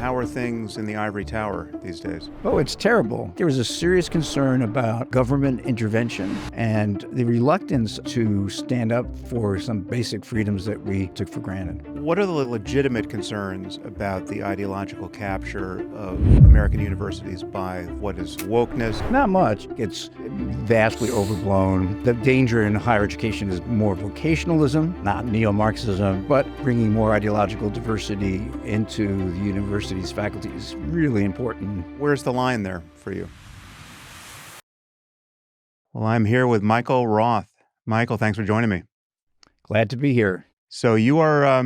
How are things in the ivory tower these days? Oh, it's terrible. There was a serious concern about government intervention and the reluctance to stand up for some basic freedoms that we took for granted. What are the legitimate concerns about the ideological capture of American universities by what is wokeness? Not much. It's vastly overblown. The danger in higher education is more vocationalism, not neo-Marxism, but bringing more ideological diversity into the university's faculty is really important. Where's the line there for you? Well, I'm here with Michael Roth. Michael, thanks for joining me. Glad to be here. So you are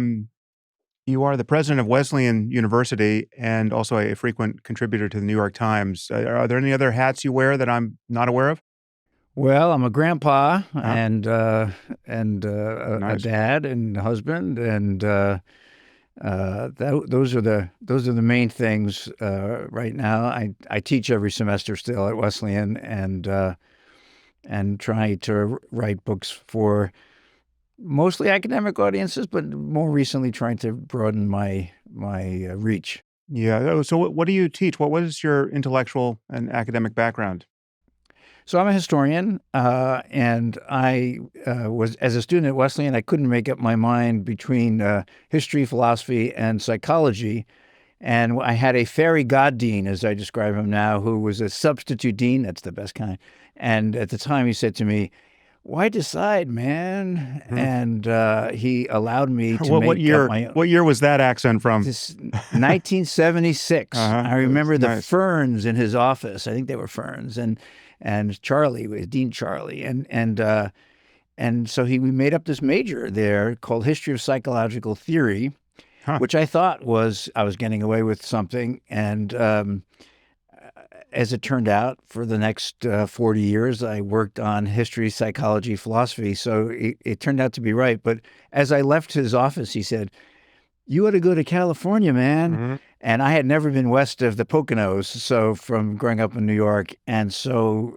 the president of Wesleyan University and also a frequent contributor to the New York Times. Are there any other hats you wear that I'm not aware of? Well, I'm a grandpa Nice. a dad and husband, and those are the main things right now. I teach every semester still at Wesleyan, and try to write books for mostly academic audiences, but more recently trying to broaden my reach. Yeah. So what do you teach? What is your intellectual and academic background? So I'm a historian, and I was, as a student at Wesleyan, I couldn't make up my mind between history, philosophy, and psychology. And I had a fairy god dean, as I describe him now, who was a substitute dean. That's the best kind. And at the time, he said to me, "Why decide, man?" And he allowed me to What make year? up my own. What year was that accent from? This 1976. I remember the Nice. ferns in his office. I think they were ferns, and Charlie was Dean Charlie, and so we made up this major there called History of Psychological Theory, which I thought I was getting away with something, and as it turned out, for the next 40 years, I worked on history, psychology, philosophy. So it turned out to be right. But as I left his office, he said, "You ought to go to California, man." Mm-hmm. And I had never been west of the Poconos, so from growing up in New York. And so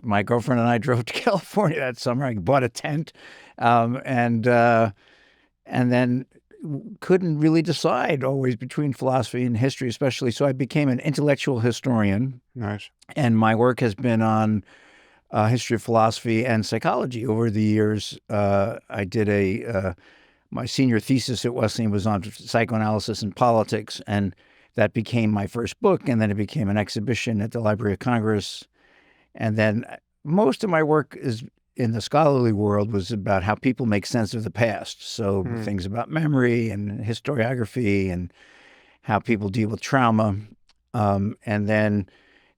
my girlfriend and I drove to California that summer. I bought a tent, and then couldn't really decide always between philosophy and history, especially. So I became an intellectual historian. Nice. And my work has been on history of philosophy and psychology over the years. I did my senior thesis at Wesleyan was on psychoanalysis and politics, and that became my first book, and then it became an exhibition at the Library of Congress. And then most of my work is in the scholarly world was about how people make sense of the past. So things about memory and historiography and how people deal with trauma. And then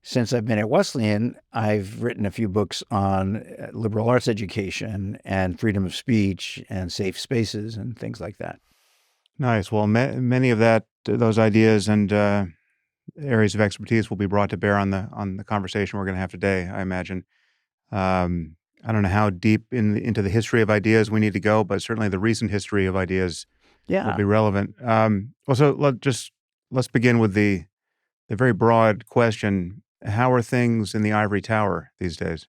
since I've been at Wesleyan, I've written a few books on liberal arts education and freedom of speech and safe spaces and things like that. Nice. Well, many of those ideas and areas of expertise will be brought to bear on the conversation we're going to have today, I imagine. I don't know how deep into the history of ideas we need to go, but certainly the recent history of ideas will be relevant. So let's begin with the very broad question: how are things in the ivory tower these days?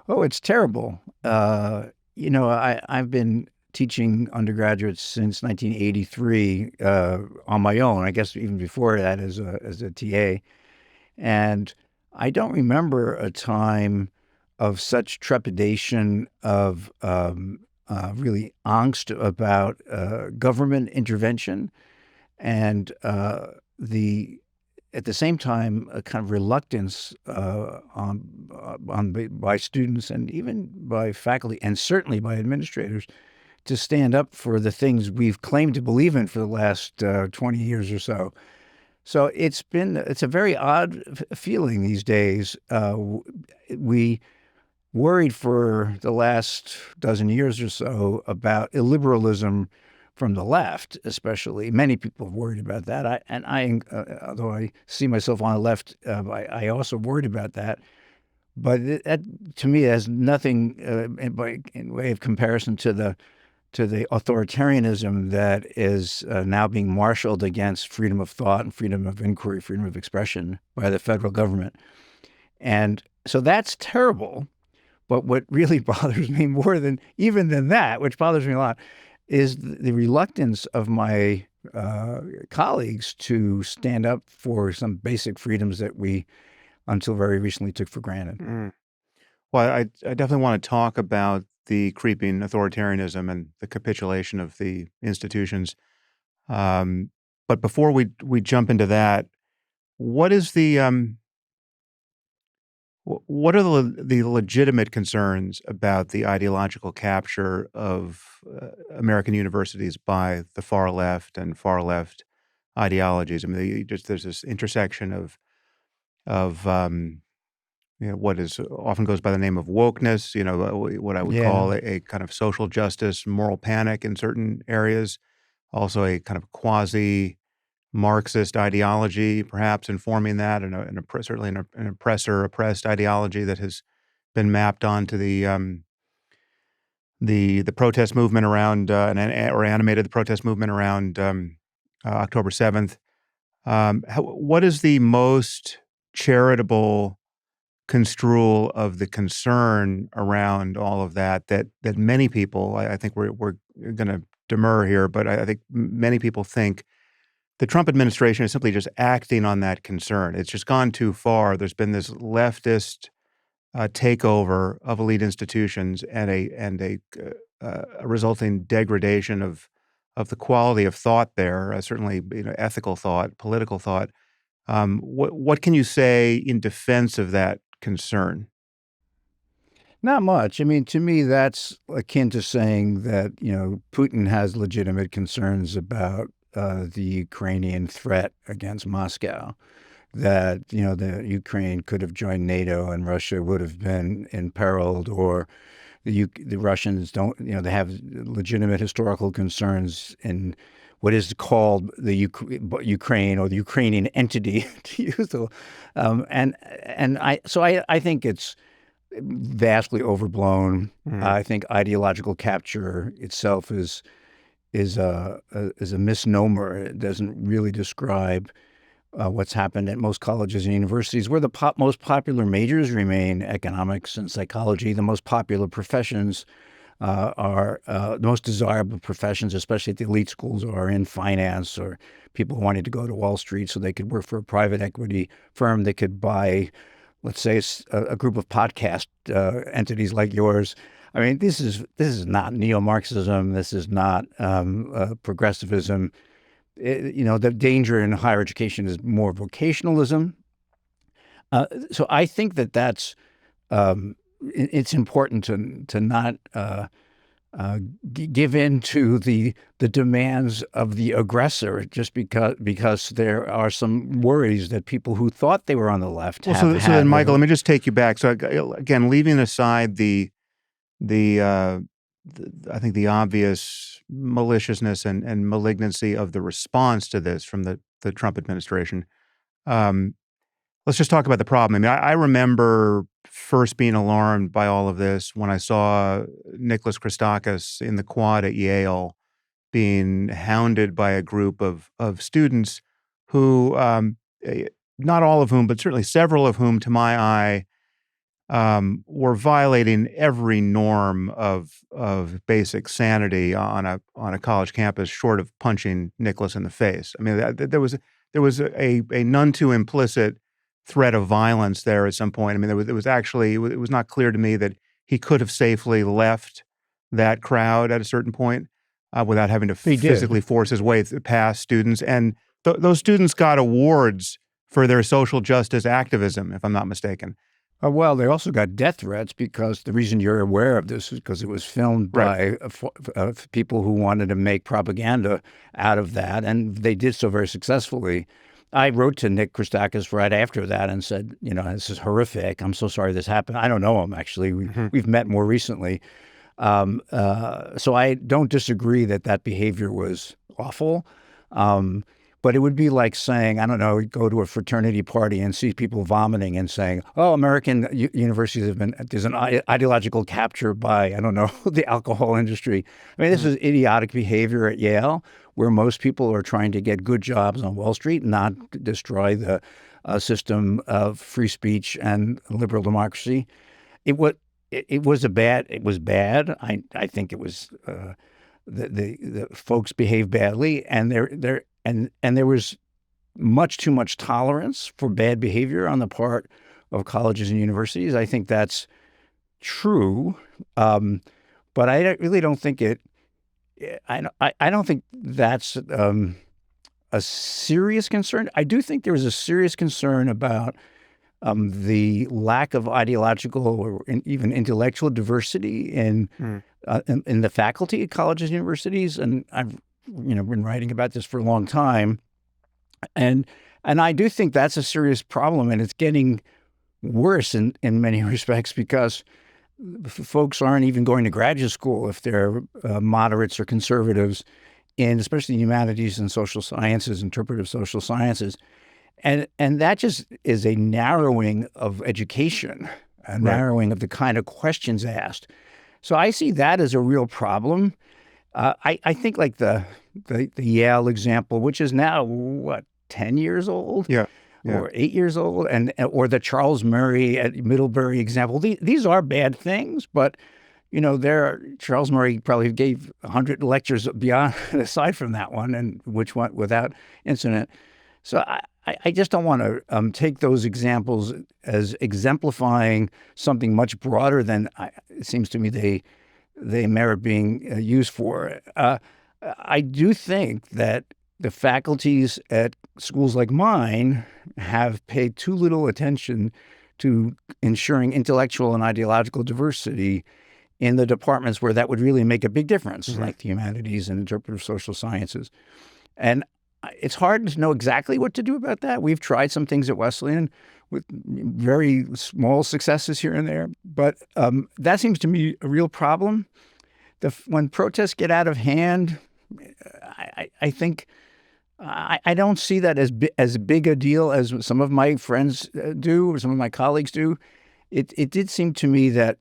Oh, it's terrible. I've been teaching undergraduates since 1983 on my own. I guess even before that as a TA, and I don't remember a time of such trepidation, of really angst about government intervention, and at the same time a kind of reluctance by students and even by faculty and certainly by administrators to stand up for the things we've claimed to believe in for the last 20 years or so. So it's a very odd feeling these days. We worried for the last dozen years or so about illiberalism from the left, especially. Many people have worried about that. Although I see myself on the left, I also worried about that. But that, to me, has nothing in way of comparison to the authoritarianism that is now being marshaled against freedom of thought and freedom of inquiry, freedom of expression by the federal government. And so that's terrible. But what really bothers me more than that, which bothers me a lot, is the reluctance of my colleagues to stand up for some basic freedoms that we, until very recently, took for granted. Mm. Well, I definitely want to talk about the creeping authoritarianism and the capitulation of the institutions. Um, but before we jump into that, what is what are the legitimate concerns about the ideological capture of American universities by the far left ideologies? I mean, there's this intersection of what is often goes by the name of wokeness. What I would Yeah. call a kind of social justice, moral panic in certain areas. Also, a kind of quasi Marxist ideology, perhaps informing that, and certainly an oppressor-oppressed ideology that has been mapped onto the protest movement around or animated the protest movement around October 7th. What is the most charitable construal of the concern around all of that many people, I think we're going to demur here, but I think many people think the Trump administration is simply just acting on that concern. It's just gone too far. There's been this leftist takeover of elite institutions and a resulting degradation of the quality of thought there. Certainly, ethical thought, political thought. What can you say in defense of that concern? Not much. I mean, to me, that's akin to saying that, Putin has legitimate concerns about the Ukrainian threat against Moscow, that, the Ukraine could have joined NATO and Russia would have been imperiled, or the Russians don't, they have legitimate historical concerns in what is called the Ukraine or the Ukrainian entity, to use the, I think it's vastly overblown. Mm. I think ideological capture itself is a misnomer. It doesn't really describe what's happened at most colleges and universities, where the most popular majors remain economics and psychology. The most popular professions are the most desirable professions, especially at the elite schools, are in finance, or people wanting to go to Wall Street so they could work for a private equity firm. They could buy, let's say, a group of podcast entities like yours. I mean, this is not neo-Marxism. This is not progressivism. The danger in higher education is more vocationalism. So I think that's it's important to not give in to the demands of the aggressor just because there are some worries that people who thought they were on the left have had. So then, Michael, let me just take you back. So again, leaving aside I think the obvious maliciousness and malignancy of the response to this from the Trump administration. Let's just talk about the problem. I mean, I remember first being alarmed by all of this when I saw Nicholas Christakis in the quad at Yale being hounded by a group of students who, not all of whom, but certainly several of whom, to my eye, were violating every norm of basic sanity on a college campus, short of punching Nicholas in the face. I mean, there was a none too implicit threat of violence there at some point. I mean, it was not clear to me that he could have safely left that crowd at a certain point without having to physically force his way past students. And those students got awards for their social justice activism, if I'm not mistaken. Well, they also got death threats, because the reason you're aware of this is because it was filmed by people who wanted to make propaganda out of that, and they did so very successfully. I wrote to Nick Christakis right after that and said, this is horrific. I'm so sorry this happened. I don't know him, actually. We've met more recently. So I don't disagree that behavior was awful. But it would be like saying, I don't know, go to a fraternity party and see people vomiting and saying, oh, American universities there's an ideological capture by, I don't know, the alcohol industry. I mean, this is idiotic behavior at Yale, where most people are trying to get good jobs on Wall Street, not destroy the system of free speech and liberal democracy. It was bad. I think it was the folks behave badly, and there was much too much tolerance for bad behavior on the part of colleges and universities. I think that's true, but really don't think it. I don't think that's a serious concern. I do think there is a serious concern about the lack of ideological or even intellectual diversity in the faculty at colleges and universities, and I've been writing about this for a long time, and I do think that's a serious problem, and it's getting worse in many respects because folks aren't even going to graduate school if they're moderates or conservatives, in especially humanities and social sciences, interpretive social sciences. And that just is a narrowing of education, a narrowing of the kind of questions asked. So I see that as a real problem. I think like the Yale example, which is now, 10 years old? Yeah. Or 8 years old, or the Charles Murray at Middlebury example. These are bad things, but Charles Murray probably gave 100 lectures beyond, aside from that one, and which went without incident. So I just don't want to take those examples as exemplifying something much broader than it seems to me they merit being used for. I do think that the faculties at schools like mine have paid too little attention to ensuring intellectual and ideological diversity in the departments where that would really make a big difference, like the humanities and interpretive social sciences. And it's hard to know exactly what to do about that. We've tried some things at Wesleyan with very small successes here and there, but that seems to me a real problem. When protests get out of hand, I think I don't see that as big a deal as some of my friends do or some of my colleagues do. It did seem to me that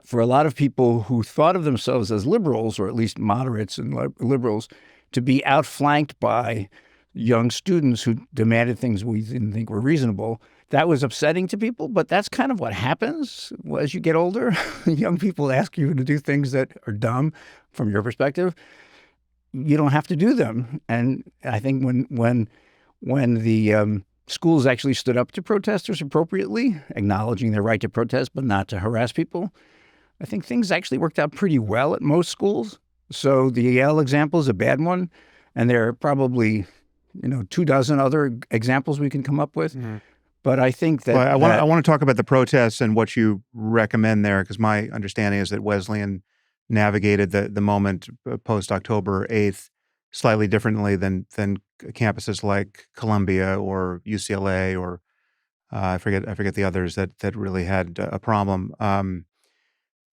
for a lot of people who thought of themselves as liberals, or at least moderates and liberals, to be outflanked by young students who demanded things we didn't think were reasonable, that was upsetting to people. But that's kind of what happens as you get older. Young people ask you to do things that are dumb from your perspective. You don't have to do them. And I think when the schools actually stood up to protesters appropriately, acknowledging their right to protest but not to harass people, I think things actually worked out pretty well at most schools. So the Yale example is a bad one, and there are probably 24 other examples we can come up with. But I think that I want to talk about the protests and what you recommend there, because my understanding is that Wesleyan navigated the moment post October 8th slightly differently than campuses like Columbia or UCLA or I forget the others that really had a problem.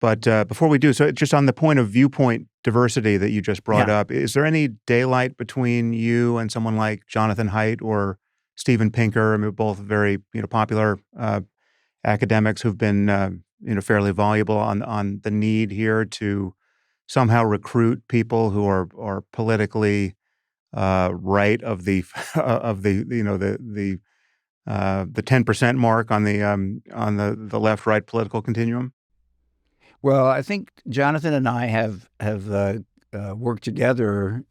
But before we do, so just on the point of viewpoint diversity that you just brought up, is there any daylight between you and someone like Jonathan Haidt or Steven Pinker? I mean, both very popular academics who've been fairly voluble on the need here to somehow recruit people who are politically right of the 10% mark on the left-right political continuum. Well, I think Jonathan and I have worked together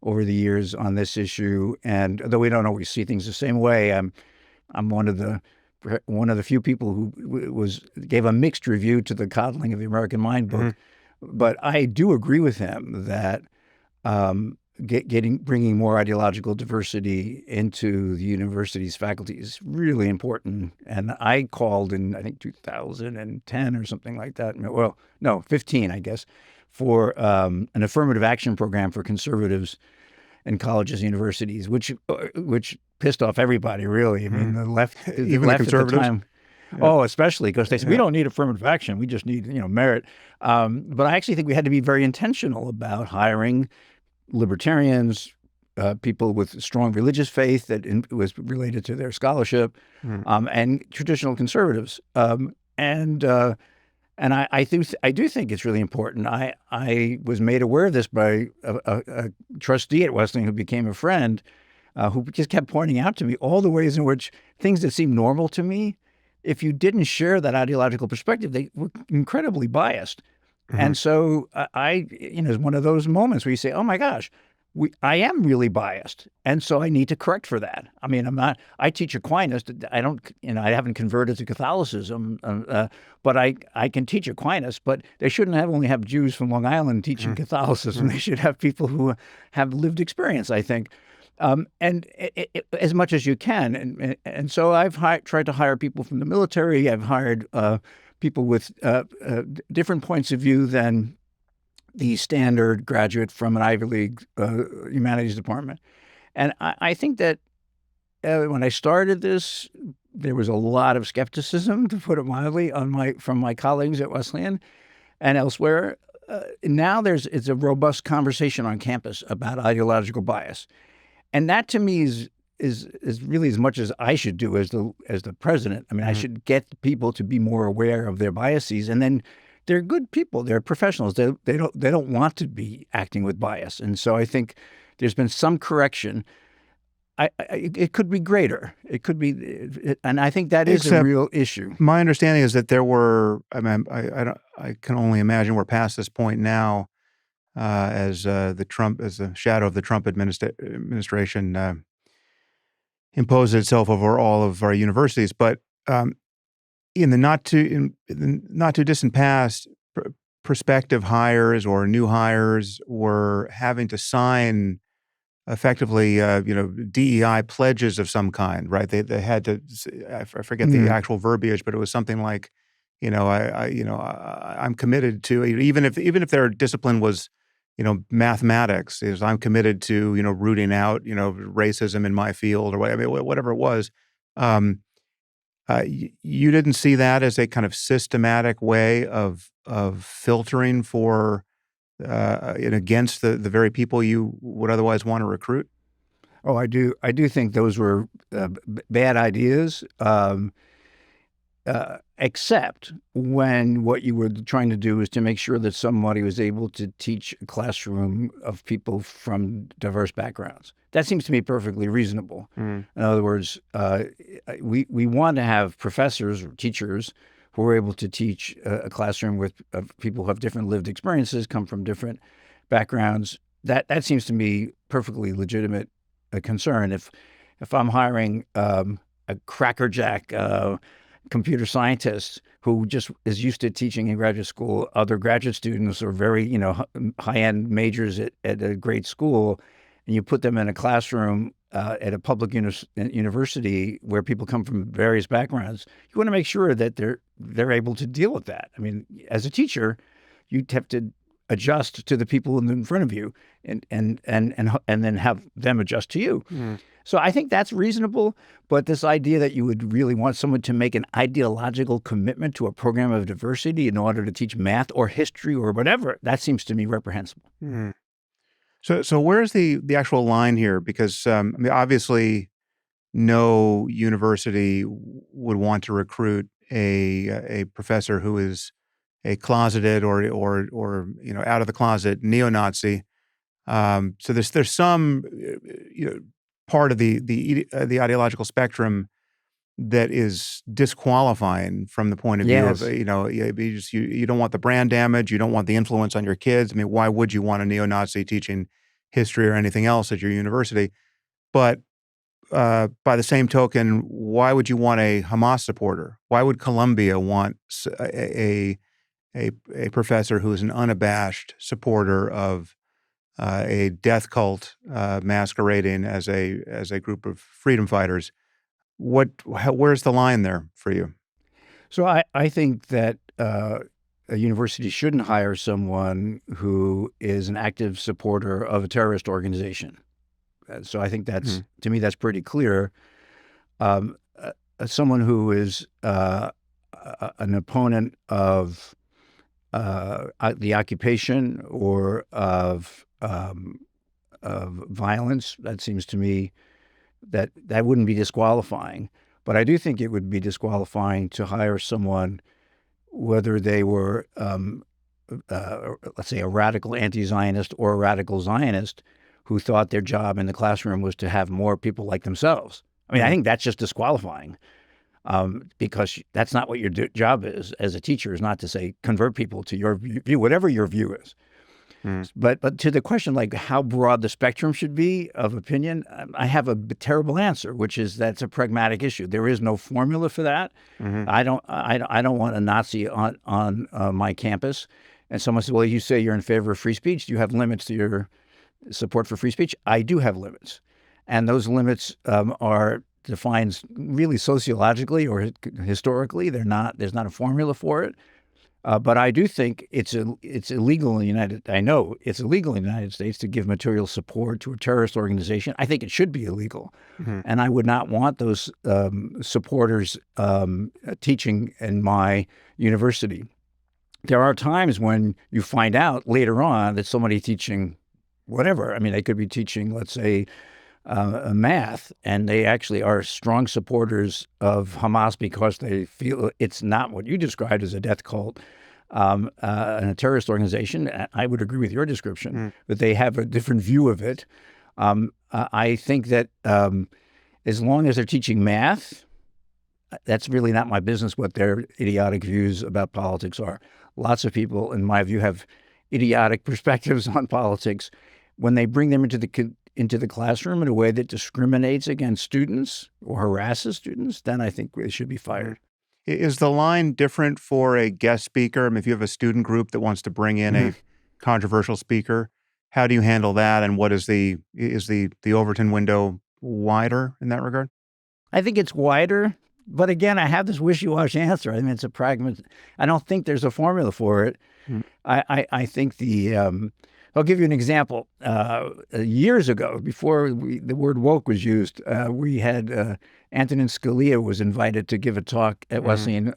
over the years on this issue, and though we don't always see things the same way, I'm one of the few people who gave a mixed review to the Coddling of the American Mind book. But I do agree with him that bringing more ideological diversity into the university's faculty is really important. And I called in, I think, 2010 or something like that. Well, no, 15, I guess, for an affirmative action program for conservatives in colleges and universities, which pissed off everybody, really. I mean, the left, even the conservatives. At the time, Oh, especially because they said, we don't need affirmative action. We just need, merit. But I actually think we had to be very intentional about hiring libertarians, people with strong religious faith that was related to their scholarship, and traditional conservatives. And I do think it's really important. I was made aware of this by a trustee at Wesleyan who became a friend, who just kept pointing out to me all the ways in which things that seemed normal to me, if you didn't share that ideological perspective, they were incredibly biased. Mhm. And so it's one of those moments where you say, "Oh my gosh, I am really biased, and so I need to correct for that." I mean, I'm not. I teach Aquinas. I don't. I haven't converted to Catholicism, but I can teach Aquinas. But they shouldn't only have Jews from Long Island teaching Mhm. Catholicism. Mhm. They should have people who have lived experience, I think, and as much as you can. And so I've tried to hire people from the military. I've hired people with different points of view than the standard graduate from an Ivy League humanities department. And I think that when I started this, there was a lot of skepticism, to put it mildly, from my colleagues at Wesleyan and elsewhere. Now it's a robust conversation on campus about ideological bias, and that to me is really as much as I should do as the president. I mean, I Mhm. should get people to be more aware of their biases, and then they're good people. They're professionals. They don't want to be acting with bias, and so I think there's been some correction. It could be greater. It could be, and I think that is a Except real issue. my understanding is that there were. I mean, I don't. I can only imagine we're past this point now, as the shadow of the Trump administration imposes itself over all of our universities. But um, in the not too distant past, prospective hires or new hires were having to sign effectively, DEI pledges of some kind, right? They had to. I forget the Mm. actual verbiage, but it was something like, I'm committed to, even if their discipline was, mathematics, is I'm committed to, rooting out, racism in my field or whatever, whatever it was. Um, you didn't see that as a kind of systematic way of filtering for and against the very people you would otherwise want to recruit? Oh, I do. I do think those were bad ideas. Except when what you were trying to do is to make sure that somebody was able to teach a classroom of people from diverse backgrounds. That seems to me perfectly reasonable. Mm. In other words, we want to have professors or teachers who are able to teach a classroom with of people who have different lived experiences, come from different backgrounds. That seems to me perfectly legitimate concern. If I'm hiring a crackerjack computer scientist who just is used to teaching in graduate school other graduate students or very, high-end majors at a great school, and you put them in a classroom at a public university where people come from various backgrounds, you want to make sure that they're able to deal with that. I mean, as a teacher, you have to adjust to the people in front of you, and then have them adjust to you. Mm. So I think that's reasonable, but this idea that you would really want someone to make an ideological commitment to a program of diversity in order to teach math or history or whatever, that seems to me reprehensible. Mm. So where's the actual line here? Because I mean, obviously, no university would want to recruit a professor who is a closeted or out of the closet neo-Nazi. So there's some part of the ideological spectrum that is disqualifying from the point of view of, Yes. you don't want the brand damage, you don't want the influence on your kids. I mean, why would you want a neo-Nazi teaching history or anything else at your university? But by the same token, why would you want a Hamas supporter? Why would Columbia want a professor who is an unabashed supporter of a death cult masquerading as a group of freedom fighters? Where's the line there for you? So I think that a university shouldn't hire someone who is an active supporter of a terrorist organization. So I think Hmm. to me, that's pretty clear. Someone who is an opponent of the occupation or of violence, that seems to me that wouldn't be disqualifying. But I do think it would be disqualifying to hire someone, whether they were, let's say, a radical anti-Zionist or a radical Zionist, who thought their job in the classroom was to have more people like themselves. I mean, I Hmm. think that's just disqualifying. because that's not what your job is as a teacher, is not to say convert people to your view, whatever your view is. But to the question, like how broad the spectrum should be of opinion, I have a terrible answer, which is that's a pragmatic issue. There is no formula for that. I don't want a Nazi on my campus. And someone says, well, you say you're in favor of free speech. Do you have limits to your support for free speech? I do have limits. And those limits are defined really sociologically or historically. There's not a formula for it. But I do think it's illegal in the United States to give material support to a terrorist organization. I think it should be illegal. And I would not want those supporters teaching in my university. There are times when you find out later on that somebody teaching whatever, I mean, they could be teaching, let's say, math, and they actually are strong supporters of Hamas because they feel it's not what you described as a death cult and a terrorist organization. I would agree with your description, but they have a different view of it. I think that as long as they're teaching math, that's really not my business what their idiotic views about politics are. Lots of people, in my view, have idiotic perspectives on politics. When they bring them into the classroom in a way that discriminates against students or harasses students, then I think they should be fired. Is the line different for a guest speaker? I mean, if you have a student group that wants to bring in a controversial speaker, how do you handle that? And what is the Overton window wider in that regard? I think it's wider, but again, I have this wishy-washy answer. I mean, it's a pragmatist. I don't think there's a formula for it. I think I'll give you an example. Years ago, before the word woke was used, we had Antonin Scalia was invited to give a talk at Wesleyan.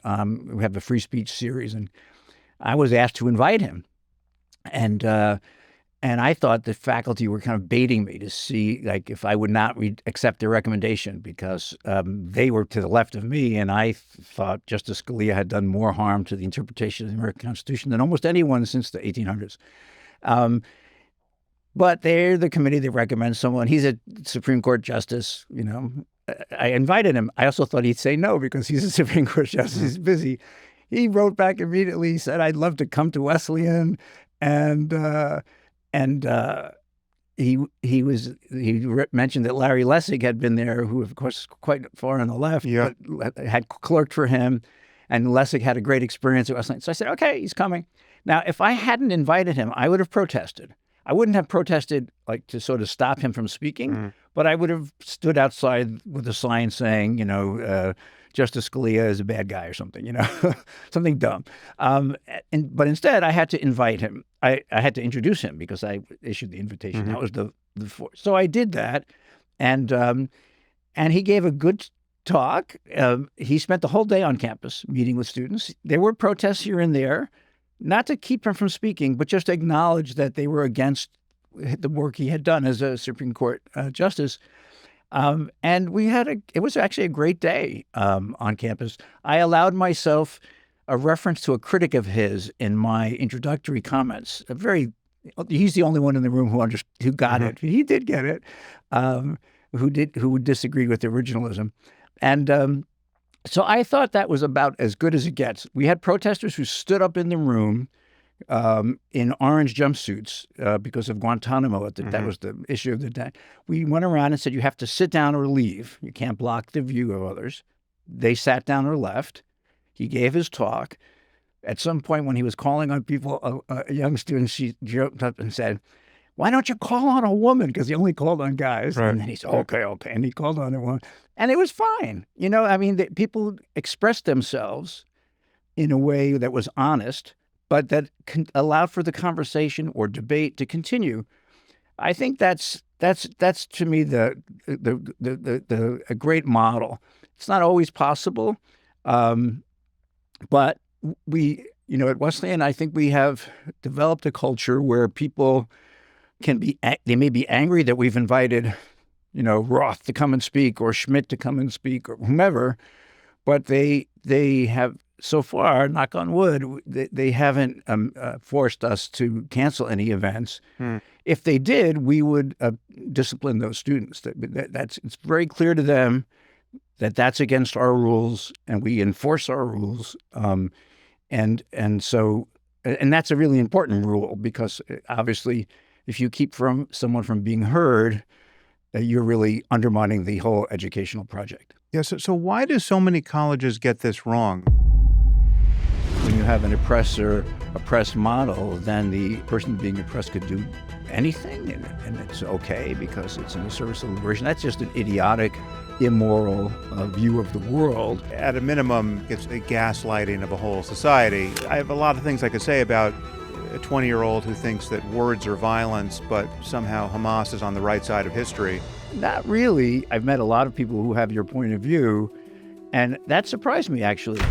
We have a free speech series, and I was asked to invite him. And I thought the faculty were kind of baiting me to see, like, if I would not accept their recommendation because they were to the left of me, and I thought Justice Scalia had done more harm to the interpretation of the American Constitution than almost anyone since the 1800s. But they're the committee that recommends someone. He's a Supreme Court justice, you know. I invited him. I also thought he'd say no because he's a Supreme Court justice. He's busy. He wrote back immediately. He said, "I'd love to come to Wesleyan," and he mentioned that Larry Lessig had been there, who of course is quite far on the left, but had clerked for him, and Lessig had a great experience at Wesleyan. So I said, "Okay, he's coming." Now, if I hadn't invited him, I would have protested. I wouldn't have protested like to sort of stop him from speaking, but I would have stood outside with a sign saying, you know, Justice Scalia is a bad guy or something, you know, something dumb. But instead, I had to invite him. I had to introduce him because I issued the invitation. That was the so I did that, and he gave a good talk. He spent the whole day on campus meeting with students. There were protests here and there. Not to keep him from speaking, but just to acknowledge that they were against the work he had done as a Supreme Court justice. And it was actually a great day on campus. I allowed myself a reference to a critic of his in my introductory comments. He's the only one in the room who got it. He did get it, who disagreed with originalism. And so I thought that was about as good as it gets. We had protesters who stood up in the room in orange jumpsuits because of Guantanamo. That was the issue of the day. We went around and said, you have to sit down or leave. You can't block the view of others. They sat down or left. He gave his talk. At some point when he was calling on people, a young student, she jumped up and said, "Why don't you call on a woman?" Because he only called on guys. Right. And then he said, okay. And he called on a woman. And it was fine. You know, I mean, people expressed themselves in a way that was honest, but that allowed for the conversation or debate to continue. I think that's to me a great model. It's not always possible, but we, you know, at Wesleyan, I think we have developed a culture where people they may be angry that we've invited, you know, Roth to come and speak or Schmidt to come and speak or whomever, but they have so far, knock on wood, they haven't forced us to cancel any events. If they did, we would discipline those students. It's very clear to them that's against our rules, and we enforce our rules. And that's a really important rule, because obviously, if you keep someone from being heard, you're really undermining the whole educational project. Yeah. So why do so many colleges get this wrong? When you have an oppressed model, then the person being oppressed could do anything, and it's okay because it's in the service of liberation. That's just an idiotic, immoral view of the world. At a minimum, it's a gaslighting of a whole society. I have a lot of things I could say about a 20-year-old who thinks that words are violence, but somehow Hamas is on the right side of history. Not really. I've met a lot of people who have your point of view, and that surprised me, actually.